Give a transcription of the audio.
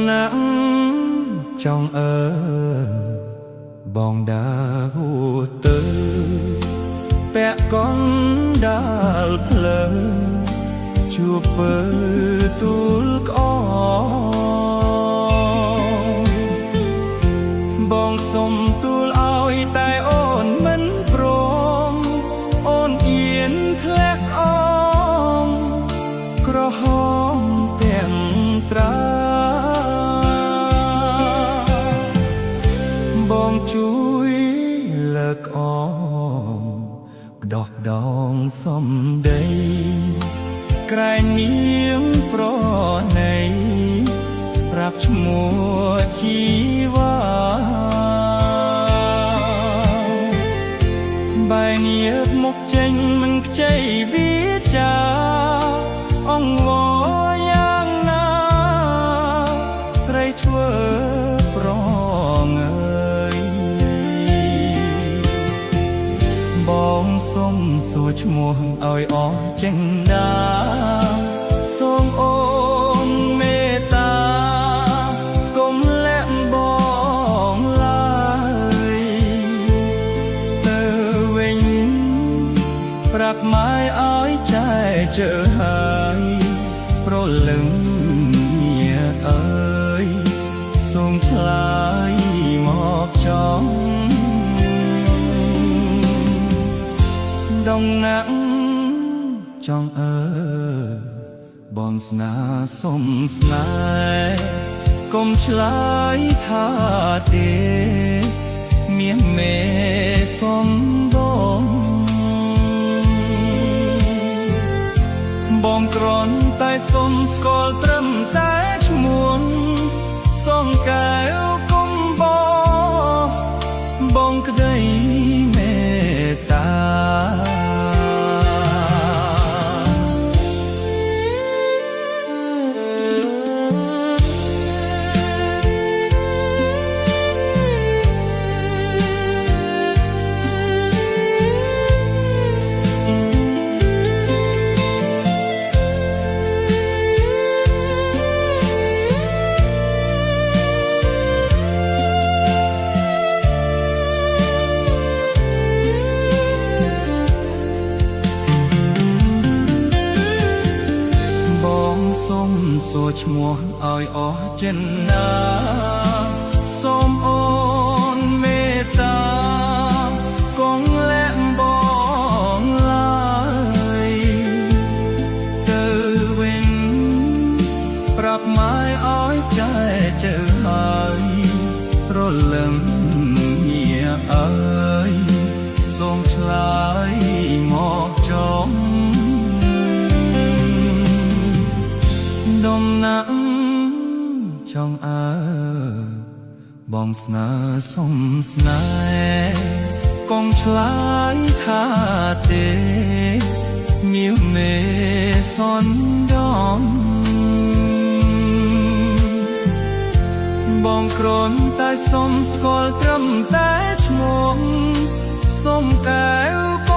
ណាក់ចង់បងដើរទៅពាក់កណ្ដាលផ្លូវជួបពើទូលក្អមបងសុំទូលឲ្យតែអូនមិនព្រមអូនអៀនធ្លាក់អមក្រហមទាំងត្រាបងជួយលើកអមដោះដងសំដីក្រែងនាងប្រណីប្រាប់ឈ្មោះជីវ៉ាបែរញើសមុខចេញមិនខ្ចីវាចាអង្វរយ៉ាងណាស្រីធ្វើប្រងើយបងសុំសួរឈ្មោះឲ្យអស់ចេញដាសូមអូនមេត្តាកុំលាក់បងឡើយទៅវិញប្រាប់ម៉ែឲ្យចែកជើហើយប្រលឹងញាអើយសូមឆ្លើយមកចង់ដងណាក់ចង់បងស្នាសុំស្នេហ៍កុំឆ្លើយថាទេមានមេសំបងបងគ្រាន់តែសុំស្គាល់ត្រឹមតែឈ្មោះសុំកែវគុំបងក្តីមេត្តាសូមសួរឈ្មោះឲ្យអស់ចិនណាសូមអូនមេត្តាកុំលាក់បងឡើយទៅវិញប្រាប់ម៉ែឲ្យចែកជើហើយប្រលឹងញាអើយសូមឆ្លើយមកចង់ដុំណាក់ចង់បងស្នេហ៍សុំស្នេហ៍កុំឆ្លើយថាទេមានមេសន់ដំបងគ្រាន់តែសុំស្គាល់ត្រឹមតែឈ្មោះសុំកែវ